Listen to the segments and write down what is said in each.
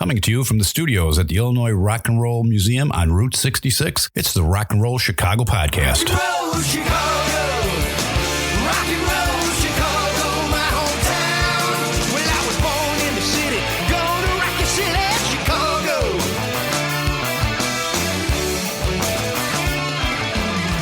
Coming to you from the studios at the Illinois Rock and Roll Museum on Route 66, it's the Rock and Roll Chicago podcast. Rock and roll Chicago, rock and roll Chicago, my hometown. Well, I was born in the city, gonna rock your city, Chicago.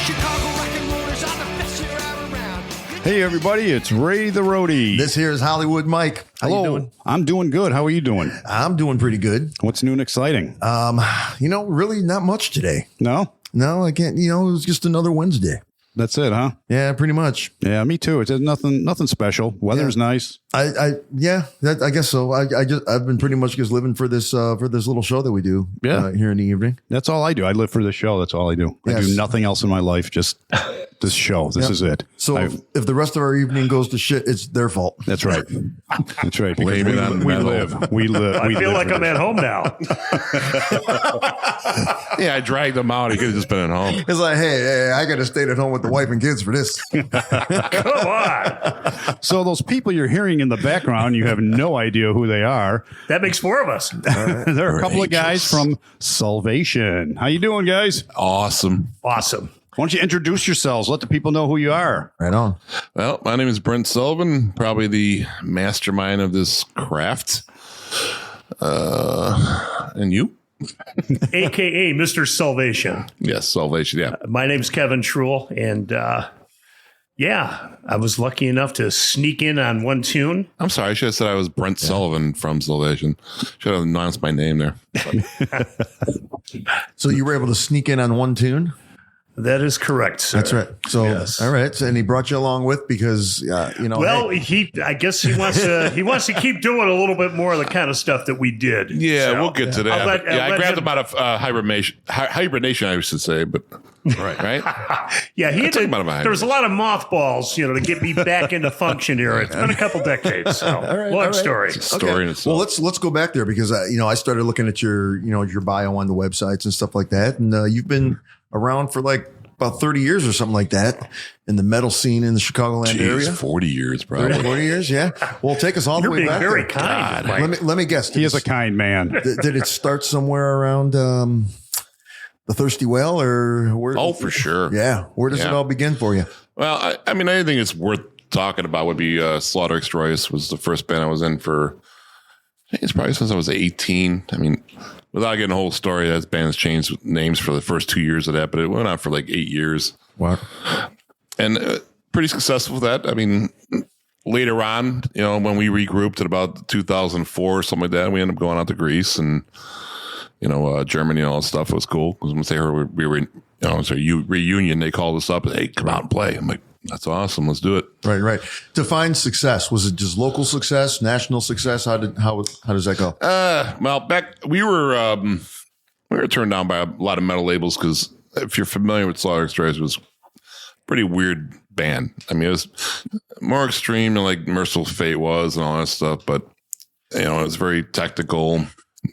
Chicago rock and rollers are the best here out around. Hey everybody, it's Ray the Roadie. This here is Hollywood Mike. How Hello. you doing? I'm doing good. How are you doing? I'm doing pretty good. What's new and exciting? Really not much today. No? No, I can't. It was just another Wednesday. That's it, huh? Yeah, pretty much. Yeah, me too. It's nothing special. Weather's nice. I guess so. I've been pretty much just living for this little show that we do here in the evening. That's all I do. I live for this show. That's all I do. I do nothing else in my life. Just this show. This is it. So if the rest of our evening goes to shit, it's their fault. That's right. That's right. Blame it on we weather. live. We live. I feel like I'm at home now. Yeah, I dragged him out. He could have just been at home. It's like, hey, I got to stay at home with the wife and kids for this. Come on. So those people you're hearing in the background, you have no idea who they are. That makes four of us. There are a couple of guys from SullVation. How you doing, guys? Awesome. Awesome. Why don't you introduce yourselves? Let the people know who you are. Right on. Well, my name is Brent Sullivan, probably the mastermind of this craft. And you? AKA Mr. SullVation. Yes, SullVation. Yeah. My name's Kevin Truel, and I was lucky enough to sneak in on one tune. I'm sorry. I should have said I was Brent Sullivan from SullVation. Should have announced my name there. So you were able to sneak in on one tune? That is correct, sir. That's right. So, Yes. all right. So, and he brought you along with because, Well, I guess he wants to keep doing a little bit more of the kind of stuff that we did. Yeah, So, we'll get to that. I'll let I grabbed him- him out of hibernation, I should say, but right. Yeah, took him out of my there was a lot of mothballs, to get me back into function here. It's been a couple decades. So, long story. Story in itself. Well, let's go back there because I started looking at your bio on the websites and stuff like that, and you've been around for like about 30 years or something like that in the metal scene in the Chicagoland area. 40 years, probably. 40 years, yeah. Well, take us all You're the way being back. very there. kind. Mike. Let me guess. He is a kind man. Did it start somewhere around the Thirsty Whale, or where? Oh, for sure. Yeah. Where does it all begin for you? Well, I mean, anything that's worth talking about would be Slauter Xstroyes was the first band I was in for, I think it's probably since I was 18. I mean, without getting the whole story, that band has changed names for the first 2 years of that, but it went on for like 8 years. Wow. And pretty successful with that. I mean, later on, when we regrouped at about 2004 or something like that, we ended up going out to Greece and, Germany and all that stuff. It was cool. Because when they heard we were in, reunion, they called us up and, hey, come out and play. I'm like, that's awesome. Let's do it. Right. Define success. Was it just local success, national success? How does that go? Well, back we were turned down by a lot of metal labels because if you're familiar with Slaughter Xstroyes, it was a pretty weird band. I mean, it was more extreme than like Merciful Fate was and all that stuff, but it was very technical.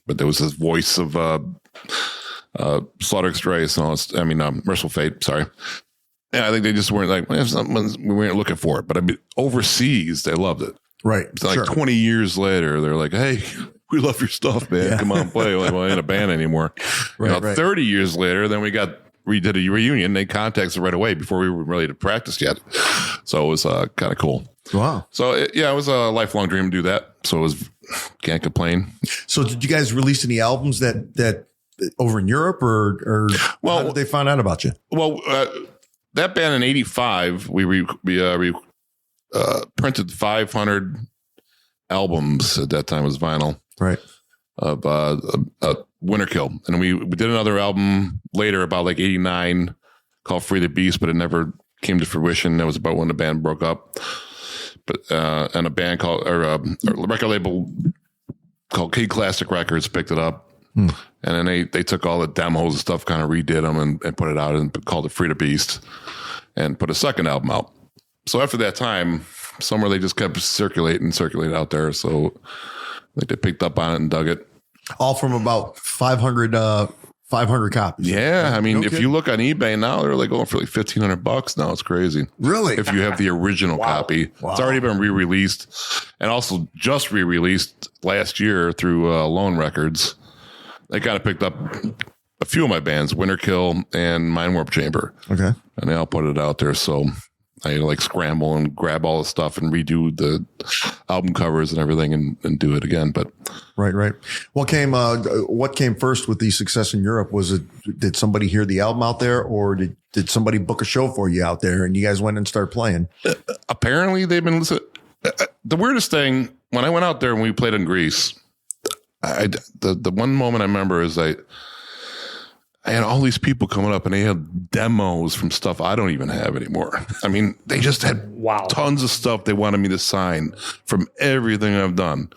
But there was this voice of Slaughter Xstroyes and all this, Merciful Fate. Sorry. Yeah, I think they just weren't like, we weren't looking for it. But I mean, overseas, they loved it. Right. So like 20 years later, they're like, hey, we love your stuff, man. Yeah. Come on, play. Like, well, I ain't a band anymore. Right. 30 years later, then we did a reunion. They contacted us right away before we were ready to practice yet. So it was kind of cool. Wow. So it was a lifelong dream to do that. So can't complain. So did you guys release any albums that over in Europe or how did they find out about you? Well, that band in '85, we printed 500 albums at that time. It was vinyl, right? Of Winter Kill, and we did another album later about like '89 called Free the Beast, but it never came to fruition. That was about when the band broke up. But and a band called a record label called Kid Classic Records picked it up. And then they took all the demos and stuff, kind of redid them and put it out and called it Free the Beast and put a second album out. So after that time, somewhere they just kept circulating out there. So I think they picked up on it and dug it. All from about 500 500 copies. Yeah, I mean, No if kidding. you look on eBay now, they're like going for like $1,500 now. It's crazy. Really? If you have the original copy, it's already been re-released, and also just re-released last year through Lone Records. They kind of picked up a few of my bands, Winterkill and Mindwarp Chamber. Okay. And they all put it out there. So I had to like scramble and grab all the stuff and redo the album covers and everything and do it again. But Right. What came first with the success in Europe? Did somebody hear the album out there, or did somebody book a show for you out there and you guys went and started playing? apparently they've been listening. The weirdest thing, when I went out there and we played in Greece, the one moment I remember is I had all these people coming up and they had demos from stuff I don't even have anymore. I mean, they just had tons of stuff they wanted me to sign from everything I've done.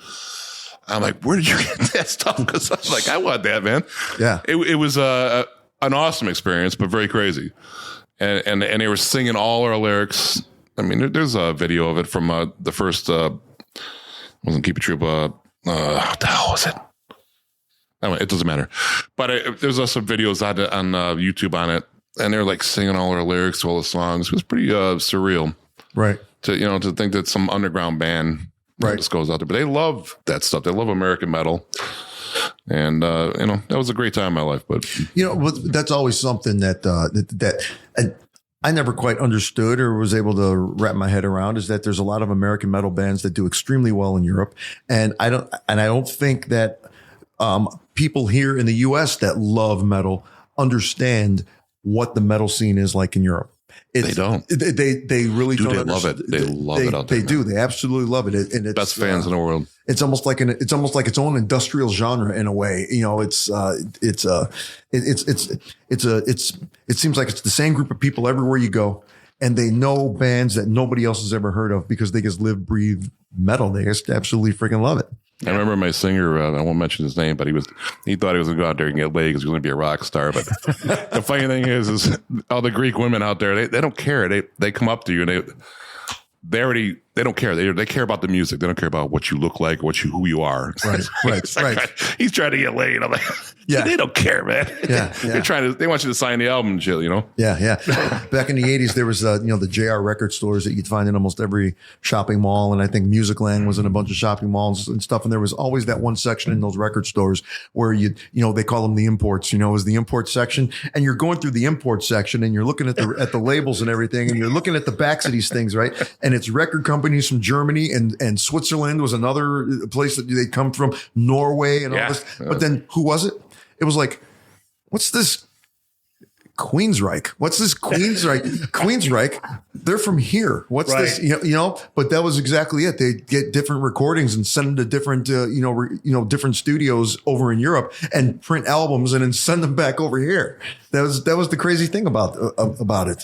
I'm like, where did you get that stuff? Because I was like, I want that, man. Yeah. It was an awesome experience, but very crazy. And they were singing all our lyrics. I mean, there's a video of it from the first, wasn't Keep It True, what the hell was it? Anyway, it doesn't matter. But there's some videos on YouTube on it, and they're like singing all our lyrics to all the songs. It was pretty surreal, Right. To think that some underground band just goes out there. But they love that stuff. They love American metal, and that was a great time in my life. But that's always something that I never quite understood or was able to wrap my head around, is that there's a lot of American metal bands that do extremely well in Europe, and I don't think that people here in the U.S. that love metal understand what the metal scene is like in Europe. They don't. They really Dude, don't. They love it. They love it out there. They do. They absolutely love it. And it's best fans in the world. It's almost like its own industrial genre in a way. It seems like it's the same group of people everywhere you go, and they know bands that nobody else has ever heard of because they just live, breathe metal. They just absolutely freaking love it. I remember my singer, I won't mention his name, but he thought he was going to go out there and get laid because he was going to be a rock star. But the funny thing is all the Greek women out there, they don't care. They come up to you and they don't care. They care about the music. They don't care about what you look like, who you are. Right. He's trying to get laid. I'm like, yeah, they don't care, man. Yeah. They want you to sign the album and shit, Yeah. Back in the 80s, there was, the JR record stores that you'd find in almost every shopping mall. And I think Musicland was in a bunch of shopping malls and stuff. And there was always that one section in those record stores where they call them the imports, is the import section. And you're going through the import section and you're looking at the labels and everything. And you're looking at the backs of these things, right? And it's record companies from Germany and Switzerland was another place that they come from, Norway and all this. But then who was it? It was like, what's this Queensryche? What's this Queensryche? Queensryche, they're from here. What's this? But that was exactly it. They get different recordings and send them to different, different studios over in Europe and print albums and then send them back over here. That was the crazy thing about it.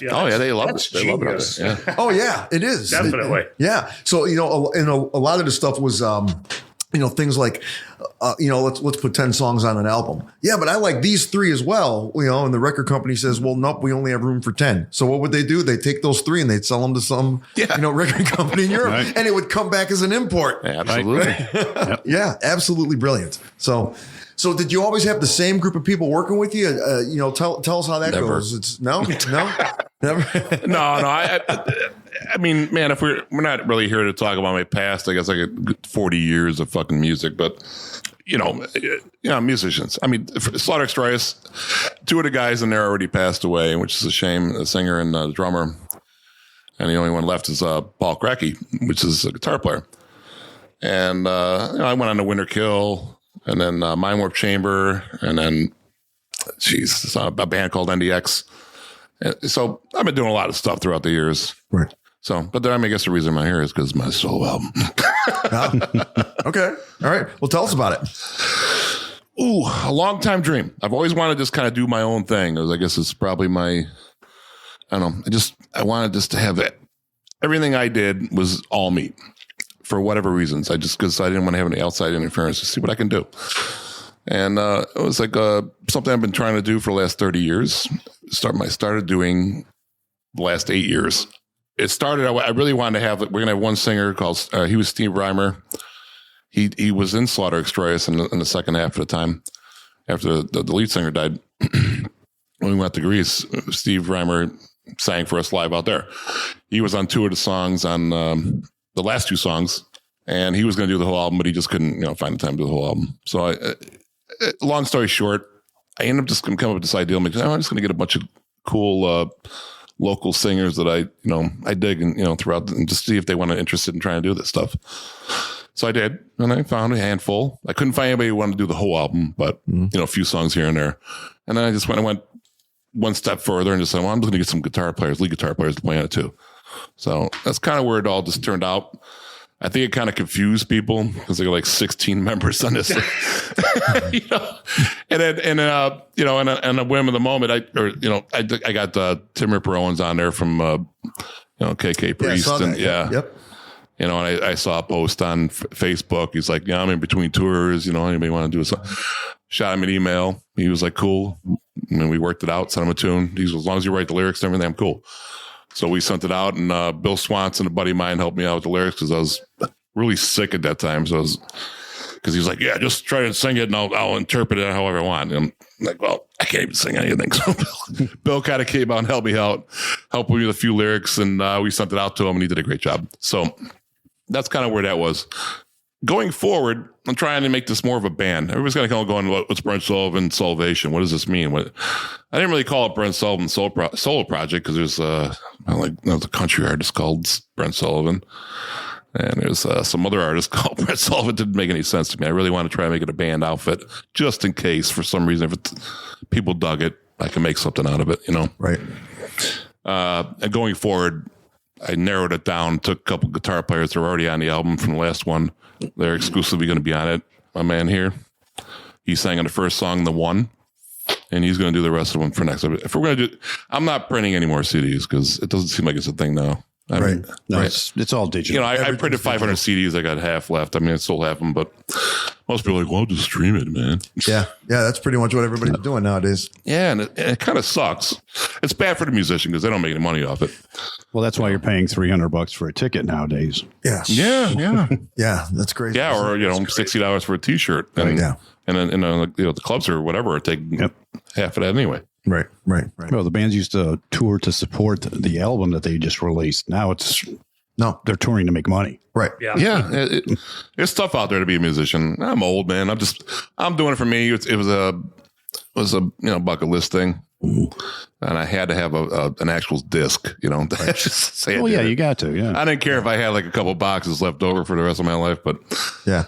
Yeah, oh yeah, they love that's it. They love genius. it. Yeah. Oh yeah, it is. Definitely. Yeah. So, and a lot of the stuff was, things like, let's put 10 songs on an album. Yeah, but I like these 3 as well. And the record company says, well, nope, we only have room for 10. So what would they do? They take those 3 and they'd sell them to some, record company in Europe, Right. and it would come back as an import. Yeah, absolutely. Yep. Yeah, absolutely brilliant. So did you always have the same group of people working with you? Tell us how that Never. goes. It's no, never. No. I mean, man, if we're not really here to talk about my past, I guess I get 40 years of fucking music, but musicians. I mean, Slauter Xstroyes, 2 of the guys in there already passed away, which is a shame. The singer and the drummer, and the only one left is Paul Cracky, which is a guitar player. And I went on to Winterkill, and then Mindwarp Chamber, and then a band called NDX. So I've been doing a lot of stuff throughout the years. Right. So, but then I guess the reason I'm here is because my solo album. Okay. All right. Well, tell us about it. Ooh, a long time dream. I've always wanted to just kind of do my own thing. I guess it's probably I don't know. I wanted just to have it. Everything I did was all me for whatever reasons. Because I didn't want to have any outside interference to see what I can do. And it was like something I've been trying to do for the last 30 years. I started doing the last 8 years. It started, I really wanted to we're going to have one singer called, he was Steve Reimer. He was in Slauter Xstroyes in the second half of the time after the lead singer died. when we went to Greece, Steve Reimer sang for us live out there. He was on 2 of the songs on the last 2 songs, and he was going to do the whole album, but he just couldn't, find the time to do the whole album. So, long story short, I ended up just going to come up with this idea. I'm just going to get a bunch of cool local singers that I dig, and throughout, and just see if they want to interested in trying to do this stuff. So I did, and I found a handful. I couldn't find anybody who wanted to do the whole album, but a few songs here and there. And then I went one step further and just said, well, I'm just going to get some lead guitar players to play on it too. So that's kind of where it all just turned out. I think it kind of confused people because there were like 16 members on this, and then on a whim of the moment, I got Tim Ripper Owens on there from KK Priest, Yep. And I saw a post on Facebook. He's like, I'm in between tours. Anybody want to do something? Shot him an email. He was like, cool. And we worked it out, sent him a tune. He was, as long as you write the lyrics and everything, I'm cool. So we sent it out, and Bill Swanson, a buddy of mine, helped me out with the lyrics because I was really sick at that time. So because he was like, yeah, just try to sing it and I'll interpret it however I want. And I'm like, well, I can't even sing anything. So Bill kind of came out and helped me out, helped me with a few lyrics, and we sent it out to him, and he did a great job. So that's kind of where that was. Going forward, I'm trying to make this more of a band. Everybody's going to go what's Brent Sullivan, SullVation? What does this mean? I didn't really call it Brent Sullivan solo project because there's a country artist called Brent Sullivan, and there's some other artist called Brent Sullivan. It didn't make any sense to me. I really want to try to make it a band outfit just in case, for some reason, if people dug it, I can make something out of it, Right. And going forward, I narrowed it down, took a couple guitar players that are already on the album from the last one. They're exclusively going to be on it. My man here, he sang on the first song, The One, and he's going to do the rest of them for next. If we're going to do, I'm not printing any more CDs because it doesn't seem like it's a thing now. Right. No, it's all digital. I printed 500 CDs. I got half left. I mean, I still have them, but most people are like, well, just stream it, man. Yeah. That's pretty much what everybody's doing nowadays. Yeah, and it kind of sucks. It's bad for the musician because they don't make any money off it. Well, that's why you're paying $300 for a ticket nowadays. Yeah. Yeah. Yeah. That's crazy. Yeah, or $60 for a T-shirt. And, Yeah. And then the clubs or whatever are taking half of that anyway. Right. Well, the bands used to tour to support the album that they just released. Now they're touring to make money. Right. Yeah. It's tough out there to be a musician. I'm old, man. I'm doing it for me. It was a bucket list thing. And I had to have an actual disc, Just say Well, yeah, you got to, yeah. I didn't care if I had like a couple boxes left over for the rest of my life, but Yeah.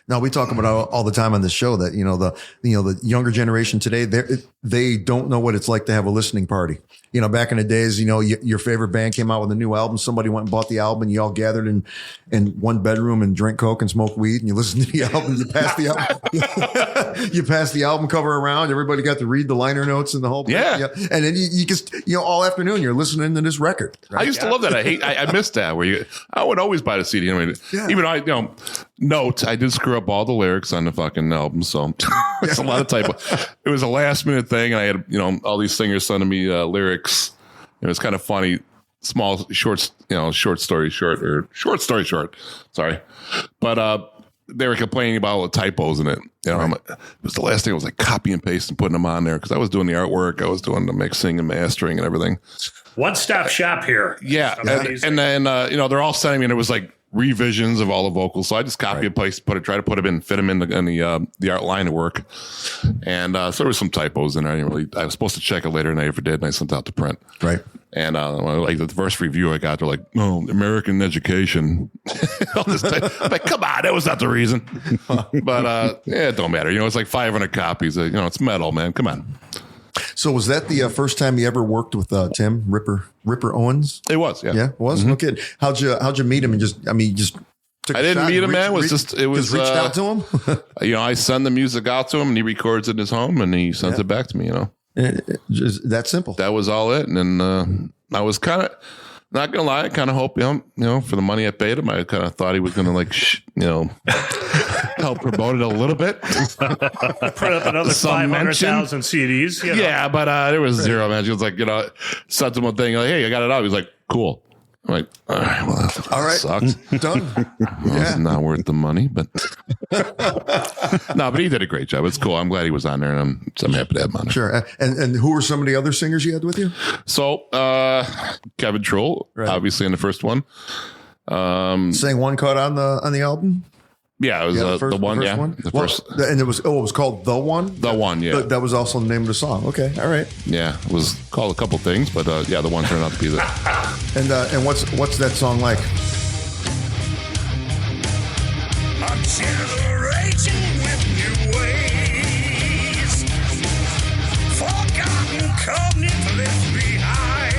No, we talk about all the time on this show that, the younger generation today, they don't know what it's like to have a listening party. Back in the days, your favorite band came out with a new album. Somebody went and bought the album, and you all gathered in one bedroom and drank Coke and smoked weed, and you listened to the album. You passed the album. You passed the album cover around. Everybody got to read the liner notes and the whole thing. Yeah. And then you just, all afternoon you're listening to this record. Right? I used to love that. I missed that I would always buy the CD. I mean, even note, I did screw up all the lyrics on the fucking album, so it's a lot of typo. It was a last minute thing, and I had all these singers sending me lyrics. It was kind of funny, short story short. Sorry, but they were complaining about all the typos in it. It was the last thing. I was like copy and paste and putting them on there because I was doing the artwork, I was doing the mixing and mastering and everything. One-stop shop here. Yeah, and then they're all sending me, and it was like revisions of all the vocals. So I just copy and paste, try to put them in, fit them in the art line of work. And so there were some typos in there. I was supposed to check it later, and I never did. And I sent it out to print. Right. And like the first review I got, they're like, "Oh, American education." All this like, come on, that was not the reason. But it don't matter. It's like 500 copies. It's metal, man. Come on. So was that the first time you ever worked with Tim Ripper Owens? It was, yeah. Yeah, it was? No kid. How'd you meet him? And just took I didn't meet him, man. It was just reached out to him. I send the music out to him, and he records it in his home, and he sends it back to me. Just that simple. That was all it. And then I was kind of, not gonna lie, I kind of hope for the money I paid him, I kind of thought he was gonna help promote it a little bit. Put up another 500,000 CDs. Yeah, but there was zero, man. She was like, sent him a thing like, "Hey, I got it out." He was like, "Cool." I'm like, all right, well, All right. sucks. Done. Well, it's not worth the money, but no, but he did a great job. It's cool. I'm glad he was on there, and I'm happy to have him on there. Sure. And who were some of the other singers you had with you? So, Kevin Troll, obviously in the first one. Sang one cut on the album. Yeah, it was the one. The first, and it was called The One. The One, yeah. That was also the name of the song. Okay, all right. Yeah, it was called a couple things, but the one turned out to be the. And what's that song like? A generation with new ways, forgotten covenant left behind.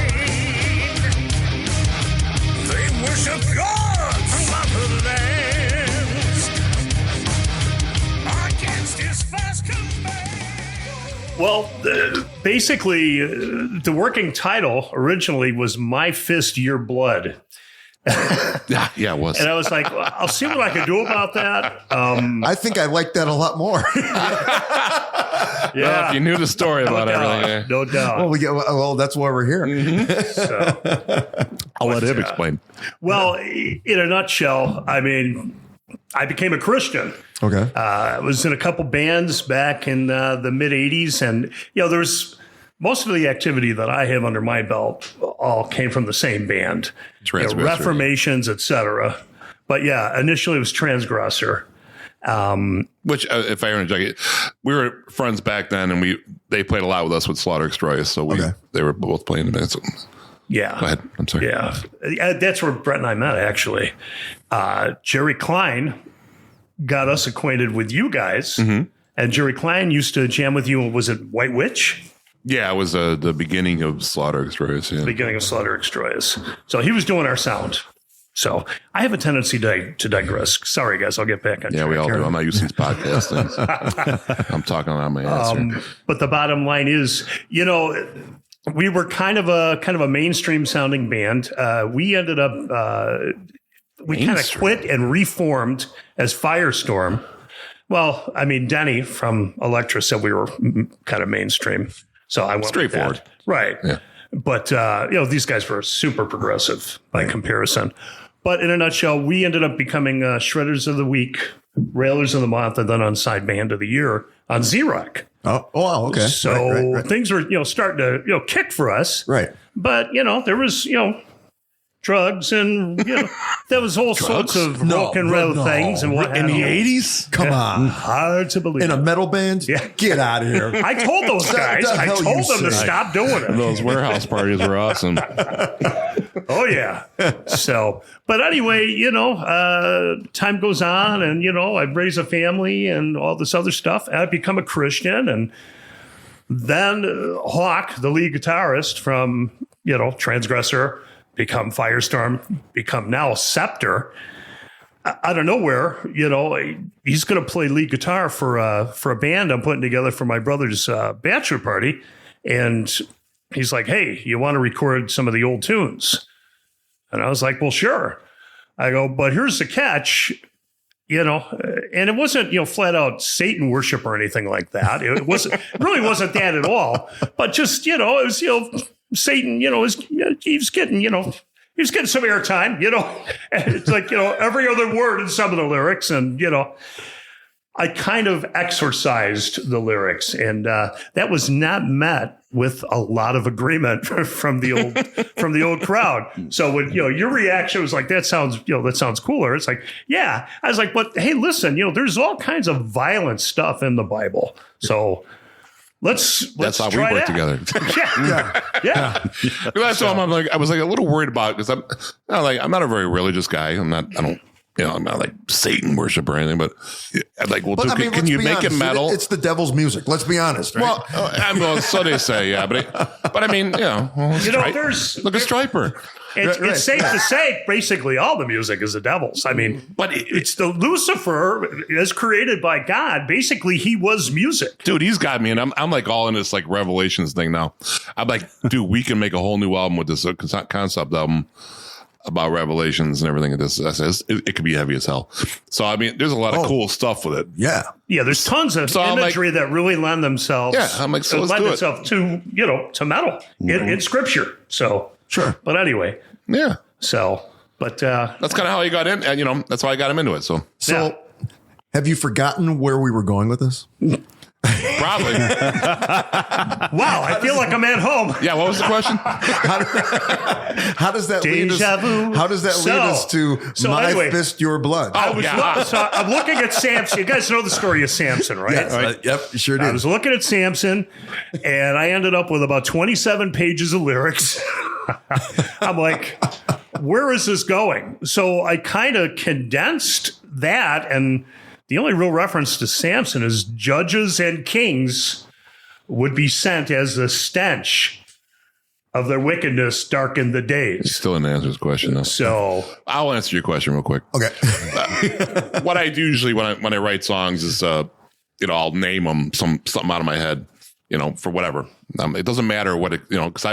They worship gods from other lands against his fast command. Well, basically, the working title originally was My Fist, Your Blood. Yeah, it was. And I was like, well, I'll see what I can do about that. I think I like that a lot more. Well, if you knew the story about everything. No doubt. Well, that's why we're here. So, I'll let him explain. well, in a nutshell, I mean, I became a Christian. Okay. I was in a couple bands back in the mid 80s. And, there's most of the activity that I have under my belt all came from the same band. Reformations, etc. But yeah, initially it was Transgressor. Which, if I interject, we were friends back then, and they played a lot with us with Slauter Xstroyes, so they were both playing the band. So. Yeah. Go ahead. I'm sorry. Yeah. That's where Brent and I met, actually. Jerry Klein got us acquainted with you guys. Mm-hmm. And Jerry Klein used to jam with you. Was it White Witch? Yeah, it was the beginning of Slauter Xstroyes. Yeah. Beginning of Slaughter Xstroyes. So he was doing our sound. So I have a tendency to digress. Sorry, guys. I'll get back on track. Yeah, we all do. I'm not used to these podcast things. I'm talking on my ass here. But the bottom line is, we were kind of a mainstream sounding band. We ended up, we kind of quit and reformed as Firestorm. Well, I mean, Denny from Elektra said we were kind of mainstream. So I went straightforward. With that. Right. Yeah. But, these guys were super progressive by comparison. But in a nutshell, we ended up becoming Shredders of the Week, Railers of the Month, and then on Side Band of the Year on Z-Rock. Oh, wow. Okay. So right. Things were, starting to, kick for us. Right. But, there was, drugs and, there was all sorts of rock and roll things and what in the 80s. Come on, hard to believe. In a metal band, get out of here. I told those guys. I told them to stop doing it. Those warehouse parties were awesome. Oh yeah. So, but anyway, time goes on, and I raise a family and all this other stuff. And I become a Christian, and then Hawk, the lead guitarist from Transgressor, become Firestorm, become now Scepter. Out of nowhere, he's going to play lead guitar for a band I'm putting together for my brother's bachelor party. And he's like, hey, you want to record some of the old tunes? And I was like, well, sure. I go, but here's the catch, and it wasn't, flat out Satan worship or anything like that. It really wasn't that at all. But just, it was, Satan, he was getting some airtime, and it's like, every other word in some of the lyrics. And, I kind of exorcised the lyrics, and that was not met with a lot of agreement from the old crowd. So when, your reaction was like, that sounds cooler. It's like, yeah. I was like, but hey, listen, there's all kinds of violent stuff in the Bible. So Let's That's how we try work that. together. Yeah. That's all. I was like a little worried about because I'm not a very religious guy. I'm not like Satan worship or anything, but can you make it metal? It's the devil's music. Let's be honest. Right? Well, so they say, yeah, but I mean, look at Striper. It's safe to say basically all the music is the devil's. I mean, but it's the Lucifer as created by God. Basically, he was music. Dude, he's got me, and I'm like all in this like Revelations thing now. I'm like, dude, we can make a whole new album with this concept album about Revelations and everything. It could be heavy as hell. So I mean, there's a lot of cool stuff with it. Yeah, there's tons of imagery that really lend themselves. Yeah, I'm like, so lend themselves to metal in Scripture. So. Sure. But anyway. Yeah. So, but That's kind of how he got in, and that's why I got him into it. So So, have you forgotten where we were going with this? probably, wow, I feel like I'm at home. yeah. What was the question? How does that lead us? Deja vu. How does that lead us to my anyway, fist, your blood? I'm looking at Samson. You guys know the story of Samson, right? Yes, yep, sure do. I was looking at Samson, and I ended up with about 27 pages of lyrics. I'm like, where is this going? So I kind of condensed that, and the only real reference to Samson is judges and kings would be sent as the stench of their wickedness darken the days. Still didn't answer his question though. So I'll answer your question real quick. Okay. What I do usually when I write songs is I'll name them something out of my head, for whatever. It doesn't matter what it, because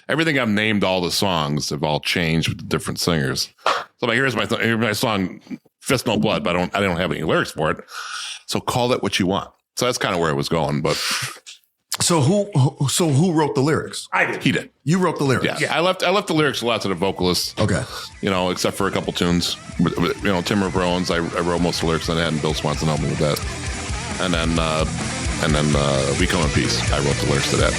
everything I've named, all the songs have all changed with the different singers. So like, here's my song, Fist No Blood, but I don't have any lyrics for it. So call it what you want. So that's kind of where it was going. But So who wrote the lyrics? I did. he did. You wrote the lyrics. Yeah. I left the lyrics a lot to the vocalists. Okay. Except for a couple tunes. But, Tim Ripper Owens, I wrote most of the lyrics on that, and Bill Swanson helped me with that. And then We Come in Peace. I wrote the lyrics to that.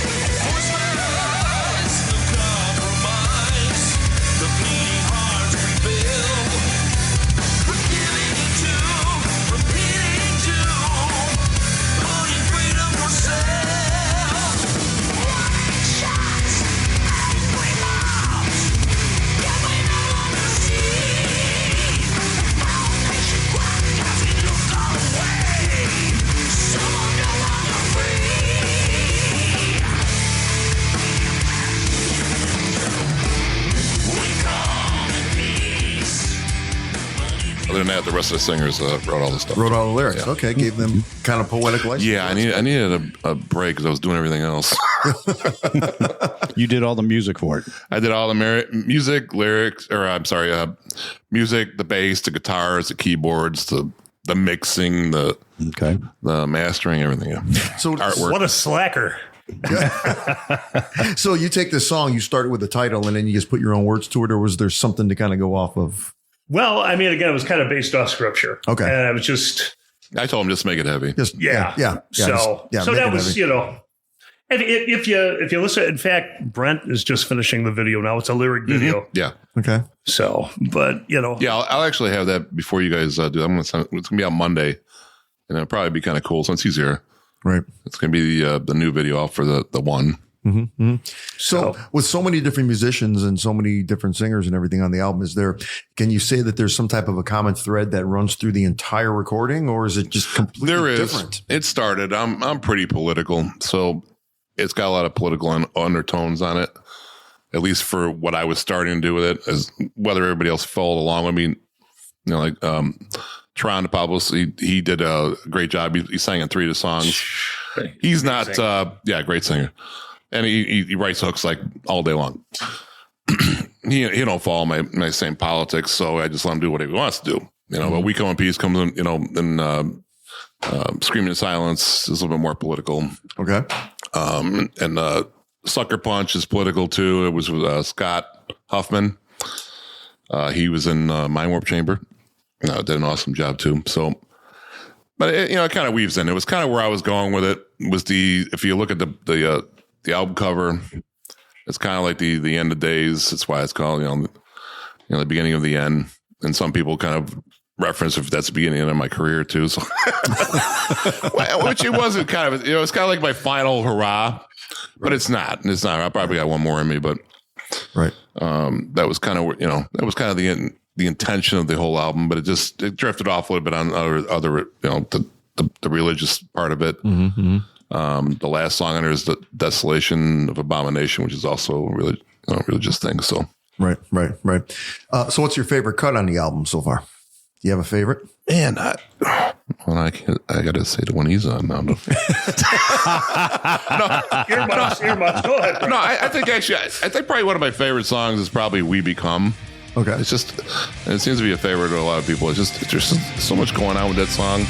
Other than that, the rest of the singers wrote all the stuff. Wrote all the lyrics. Yeah. Okay, gave them kind of poetic license. Yeah, I needed a break because I was doing everything else. You did all the music for it. I did all the music, lyrics, music, the bass, the guitars, the keyboards, the mixing, the mastering, everything. Yeah. So artwork. What a slacker. So you take this song, you start it with the title, and then you just put your own words to it, or was there something to kind of go off of? Well, I mean, again, it was kind of based off scripture. Okay. And I was just, I told him just make it heavy. Just yeah. So that was, if you listen, in fact, Brent is just finishing the video now. It's a lyric video. Yeah. Okay. So, but Yeah, I'll actually have that before you guys do. I'm going to send it's going to be on Monday, and it'll probably be kind of cool since he's here. Right. It's going to be the new video off for the one. Mm-hmm, mm-hmm. So with so many different musicians and so many different singers and everything on the album, can you say that there's some type of a common thread that runs through the entire recording, or is it just completely different? It started. I'm pretty political, so it's got a lot of political undertones on it. At least for what I was starting to do with it, as whether everybody else followed along with me. Like Tron Pablos, he did a great job. He sang in 3 of the songs. He's not, great singer. And he writes hooks like all day long. he don't follow my same politics, so I just let him do what he wants to do. But We Come in Peace comes in, and Screaming in Silence is a little bit more political. Okay. And Sucker Punch is political too. It was with Scott Huffman. He was in Mindwarp Chamber. Did an awesome job too. So, but it kind of weaves in. It was kind of where I was going with it. Was if you look at the album cover, it's kind of like the end of days. That's why it's called, the beginning of the end. And some people kind of reference if that's the beginning of my career too. So, which it wasn't kind of, it's kind of like my final hurrah, but it's not. It's not. I probably got one more in me, but right. That was kind of, that was kind of the intention of the whole album, but it drifted off a little bit on other the religious part of it. Mm-hmm. The last song on there is the Desolation of Abomination, which is also a really religious thing. So right. So what's your favorite cut on the album so far? Do you have a favorite? Man, I got to say the one he's on now. Earmuffs. Go ahead. No, I think probably one of my favorite songs is probably We Become. Okay. It seems to be a favorite to a lot of people. There's just so much going on with that song.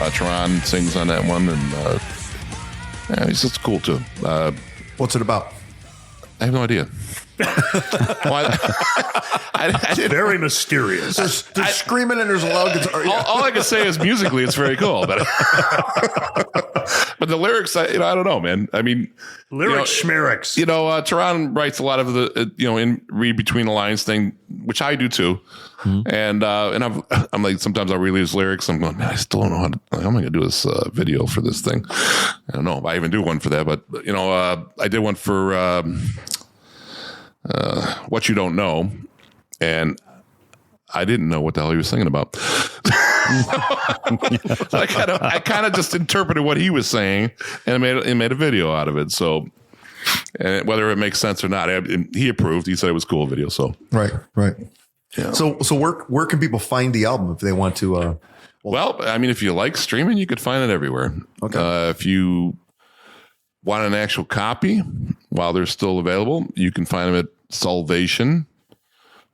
Teron sings on that one, and it's just cool too. What's it about? I have no idea. Well, I didn't. Very mysterious. They're screaming and there's a loud guitar. All I can say is musically, it's very cool. But the lyrics, I don't know, man. I mean, Lyrics, schmericks. Teron writes a lot of the, in read between the lines thing, which I do too. And I'm like, sometimes I'll read his lyrics. I'm going, man, I still don't know how am I going to do this video for this thing? I don't know if I even do one for that, but I did one for What You Don't Know, and I didn't know what the hell he was singing about. So I kind of just interpreted what he was saying and made a video out of it. So, and whether it makes sense or not, he approved. He said it was a cool video. So Right. yeah. So where can people find the album if they want to? Well, I mean, if you like streaming, you could find it everywhere. Okay. If you want an actual copy while they're still available, you can find them at SullVation,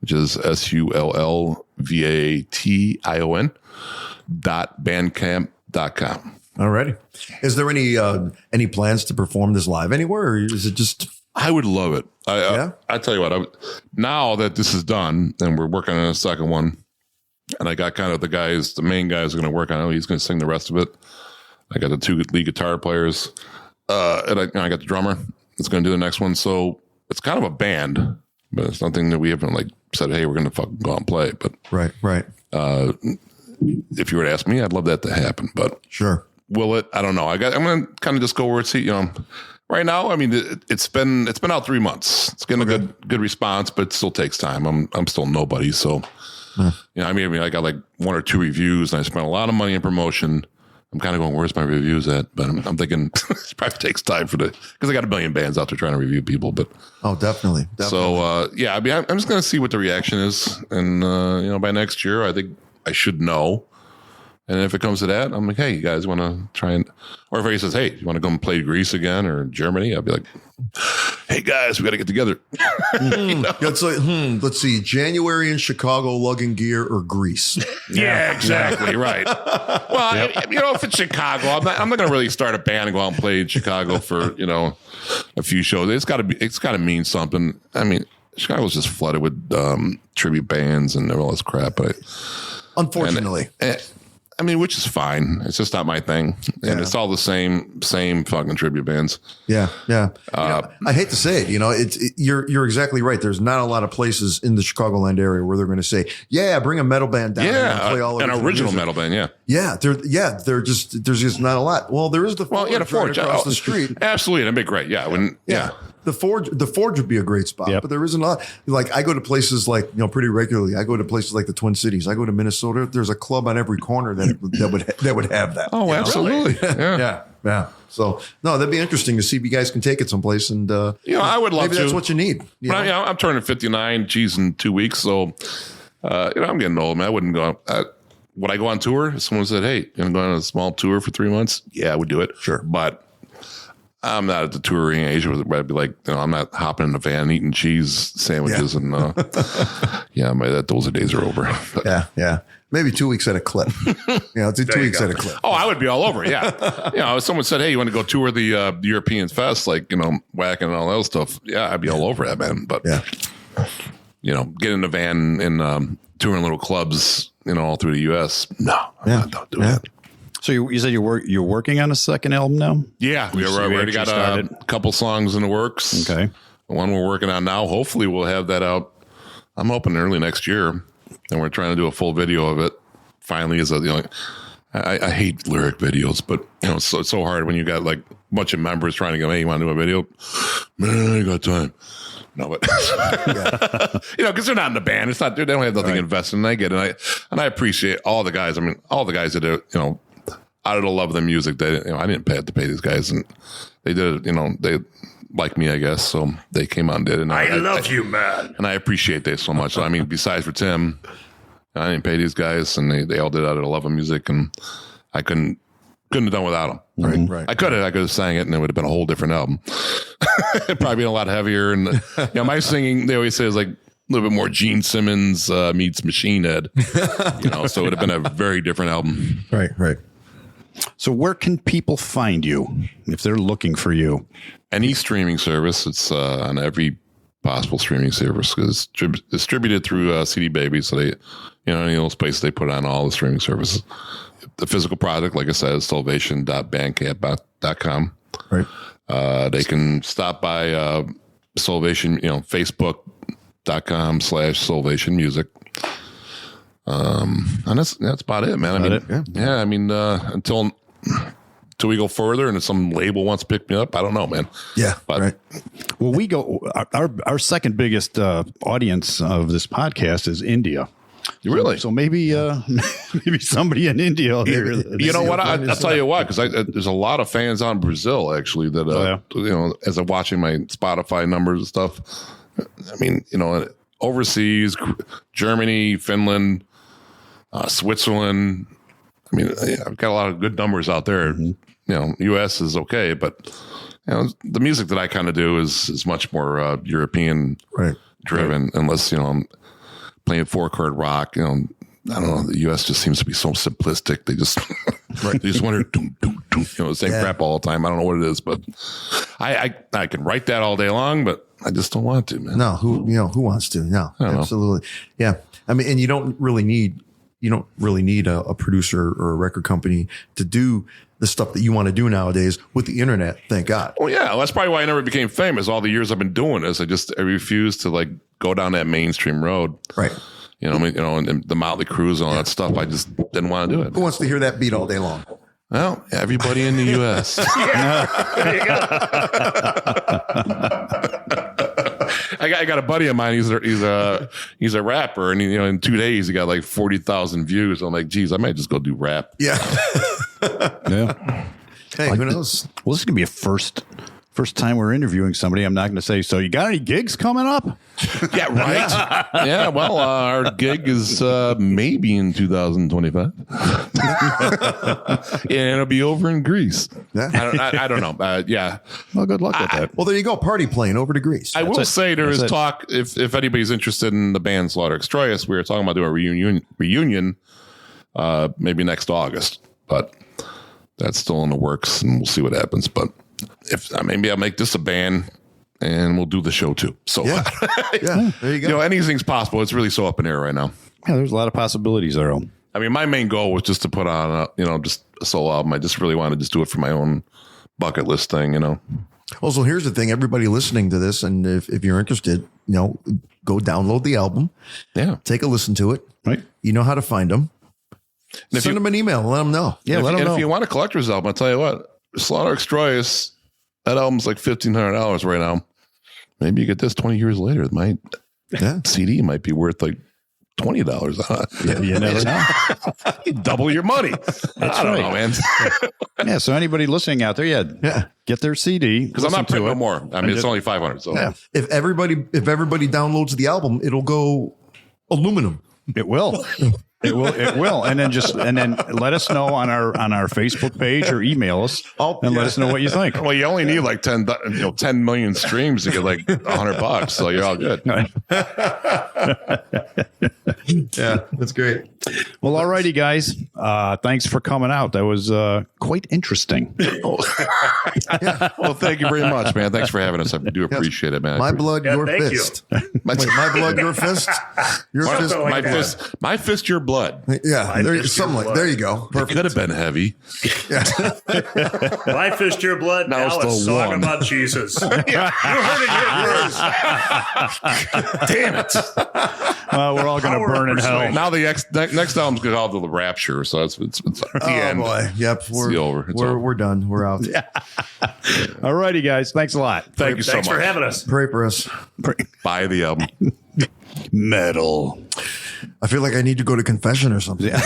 which is SullVation.bandcamp.com. Alrighty. Is there any plans to perform this live anywhere, or is it just? I would love it. Yeah? I tell you what, now that this is done and we're working on a second one, and I got kind of the main guys are going to work on it. He's going to sing the rest of it. I got the two lead guitar players, and I got the drummer that's going to do the next one. So it's kind of a band, but it's nothing that we haven't like said, hey, we're going to fucking go out and play. But Right. if you were to ask me, I'd love that to happen. But Sure. will it? I don't know. I'm going to kind of just go where it's, right now. I mean, it's been out 3 months. It's getting a good response, but it still takes time. I'm still nobody. So, I mean, I got like 1 or 2 reviews and I spent a lot of money in promotion. I'm kind of going, where's my reviews at? But I'm thinking it probably takes time because I got a million bands out there trying to review people. But Definitely. so, I mean, I'm just going to see what the reaction is. And, by next year, I think I should know. And if it comes to that, I'm like, hey, you guys want to try and, or if he says, hey, you want to go and play Greece again or Germany? I'll be like, hey guys, we got to get together. Let's see, January in Chicago, lugging gear or Greece. Yeah, exactly. Right. Well, if it's Chicago, I'm not going to really start a band and go out and play in Chicago for, a few shows. It's got to mean something. I mean, Chicago's just flooded with tribute bands and all this crap. But Unfortunately. I mean, which is fine. It's just not my thing. And it's all the same fucking tribute bands. Yeah. I hate to say it, you're exactly right. There's not a lot of places in the Chicagoland area where they're going to say, yeah, bring a metal band down and play all of an original metal band. there's just not a lot. Well, there is the Forge, the Forge right across the street. Absolutely. That'd be great. Yeah. The Forge would be a great spot, but there isn't a lot. Like I go to places like, pretty regularly. I go to places like the Twin Cities. I go to Minnesota. There's a club on every corner that would have that. Oh, absolutely. Yeah. So no, that'd be interesting to see if you guys can take it someplace. And I would love maybe to. That's what you need. I'm turning 59, in 2 weeks. So, I'm getting old, man. I wouldn't go. Would I go on tour? If someone said, hey, you're going on a small tour for 3 months? Yeah, I would do it. Sure. But I'm not at the touring age where I'd be like, I'm not hopping in a van eating cheese sandwiches and those days are over. Yeah. Maybe 2 weeks at a clip. 2 weeks at a clip. Oh, I would be all over it. Yeah. If someone said, hey, you want to go tour the European Fest, like, whacking and all that stuff. Yeah, I'd be all over that, man. But, get in a van and touring little clubs, all through the U.S. No, I'm not doing that. So you said you're working on a second album now? Yeah, we already got a couple songs in the works. Okay. The one we're working on now, hopefully we'll have that out. I'm hoping early next year, and we're trying to do a full video of it. Finally, I hate lyric videos, but it's so hard when you got like a bunch of members trying to go, hey, you want to do a video? Man, I ain't got time. No, but because they're not in the band. It's not. They don't have nothing invested, and I get it. And I appreciate all the guys. I mean, all the guys that do, out of the love of the music, they, I didn't have to pay these guys, and they did it. They like me, I guess, so they came on and did it. And I love you, man, and I appreciate that so much. I mean, besides for Tim, I didn't pay these guys, and they all did it out of the love of music, and I couldn't have done without them. Right. I could have sang it, and it would have been a whole different album. It'd probably been a lot heavier, and my singing, they always say, is like a little bit more Gene Simmons meets Machine Head. So it would have been a very different album. Right. So where can people find you if they're looking for you? Any streaming service. It's on every possible streaming service. It's distributed through CD Baby. So they, any little space they put on all the streaming services. The physical product, like I said, is SullVation.bandcamp.com. Right. They can stop by SullVation, Facebook.com/SullVation Music. And that's about it, man. I mean, until we go further and some label wants to pick me up, I don't know, man. Yeah. But, right. Well, we go, our second biggest audience of this podcast is India. Really? So maybe maybe somebody in India will hear this. You know what? I'll tell you what, because there's a lot of fans on Brazil, actually, that, as I'm watching my Spotify numbers and stuff. I mean, overseas, Germany, Finland, Switzerland. I mean, I've got a lot of good numbers out there. Mm-hmm. U.S. is okay, but the music that I kind of do is much more European driven, unless I'm playing 4-chord rock. I don't know. The U.S. just seems to be so simplistic. They just they just want to do the same crap all the time. I don't know what it is, but I can write that all day long, but I just don't want to, man. No, who wants to? No, absolutely. Yeah. I mean, and you don't really need a producer or a record company to do the stuff that you want to do nowadays with the internet. Thank God. Well, yeah, that's probably why I never became famous. All the years I've been doing this, I refused to go down that mainstream road. Right. And the Motley Crues and all that stuff. I just didn't want to do it. Who wants to hear that beat all day long? Well, everybody in the U.S. There you go. I got a buddy of mine. He's a rapper, and in 2 days he got like 40,000 views. I'm like, geez, I might just go do rap. Yeah. Yeah. Hey, who knows? Well, this is gonna be a first time we're interviewing somebody. I'm not going to say, so you got any gigs coming up? Yeah, right. Yeah, well, our gig is maybe in 2025. And it'll be over in Greece. Yeah. I don't know. Yeah. Well, good luck with that. Well, there you go. Party plane over to Greece. I will say there is talk, if anybody's interested in the band Slauter Xstroyes, we were talking about doing a reunion maybe next August, but that's still in the works, and we'll see what happens. But if maybe I'll make this a band and we'll do the show too. So yeah, there you go. Anything's possible. It's really so up in the air right now. Yeah, there's a lot of possibilities there. I mean, my main goal was just to put on just a solo album. I just really wanted to just do it for my own bucket list thing, Also, here's the thing, everybody listening to this, and if you're interested, go download the album. Yeah. Take a listen to it. Right. You know how to find them. Send them an email. Let them know. Yeah, let them know. If you want a collector's album, I'll tell you what, Slauter Xstroyes, that album's like $1,500 right now. Maybe you get this 20 years later. CD might be worth like $20. Yeah, you never know. You double your money. I don't know, man. Yeah, so anybody listening out there, get their CD. Because I'm not printing no more. I mean, it's only 500. So if everybody downloads the album, it'll go aluminum. It will. It will. And then let us know on our Facebook page or email us let us know what you think. Well, you only need like 10 million streams to get like $100, so you're all good. Yeah, that's great. Well, all righty, guys. Thanks for coming out. That was quite interesting. Well, thank you very much, man. Thanks for having us. I do appreciate it, man. My blood, your thank fist. My blood, your fist. Your fist, my fist, your blood. Yeah, there you go. It could have been heavy. Yeah. My fist, your blood. Now Now it's it's the song one. about Jesus. You heard it here first. Damn it. We're all going to burn in hell. Now the next album's going to all do the Rapture, so it's the end. Boy. Yep. We're done. We're out. All righty, guys. Thanks a lot. Thank you so much. Thanks for having us. Pray for us. Buy the album. Metal. I feel like I need to go to confession or something. Yeah,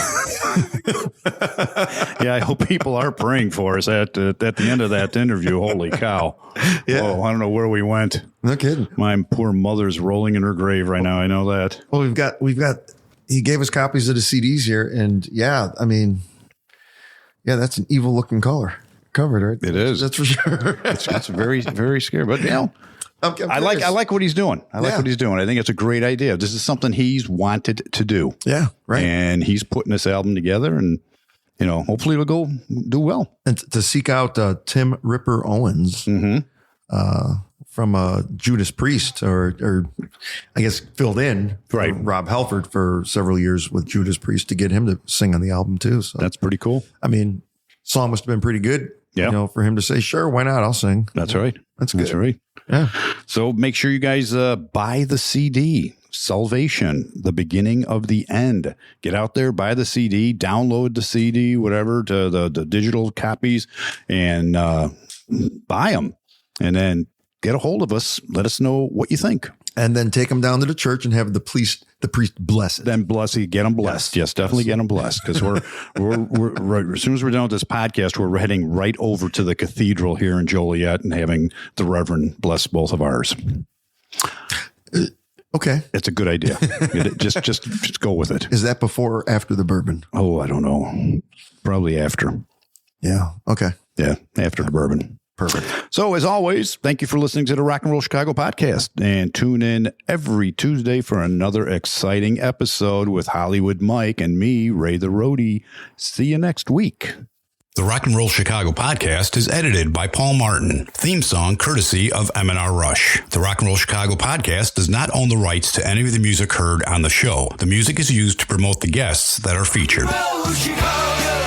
I hope people are praying for us at the end of that interview. Holy cow. Yeah. Whoa, I don't know where we went. No kidding. My poor mother's rolling in her grave right now. I know that. Well, we've got, he gave us copies of the CDs here. And that's an evil looking cover, right? It is. That's for sure. It's very, very scary. But, I like what he's doing. I like what he's doing. I think it's a great idea. This is something he's wanted to do. Yeah, right. And he's putting this album together, and hopefully it'll go do well. And to seek out Tim Ripper Owens from Judas Priest, or I guess filled in for Rob Halford for several years with Judas Priest to get him to sing on the album too. So that's pretty cool. I mean, song must have been pretty good. Yeah. For him to say, sure, why not? I'll sing. That's right. That's good. That's right. Yeah. So make sure you guys buy the CD, SullVation, The Beginning of the End. Get out there, buy the CD, download the CD, whatever, to the digital copies, and buy them. And then get a hold of us. Let us know what you think. And then take them down to the church and have the priest bless it. Then bless it, get them blessed. Yes, definitely get them blessed. Because we're as soon as we're done with this podcast, we're heading right over to the cathedral here in Joliet and having the Reverend bless both of ours. Okay, it's a good idea. just go with it. Is that before or after the bourbon? Oh, I don't know. Probably after. Yeah. Okay. Yeah, after the bourbon. Perfect. So, as always, thank you for listening to the Rock and Roll Chicago podcast, and tune in every Tuesday for another exciting episode with Hollywood Mike and me, Ray the Roadie. See you next week. The Rock and Roll Chicago podcast is edited by Paul Martin. Theme song courtesy of M&R Rush. The Rock and Roll Chicago podcast does not own the rights to any of the music heard on the show. The music is used to promote the guests that are featured. Chicago.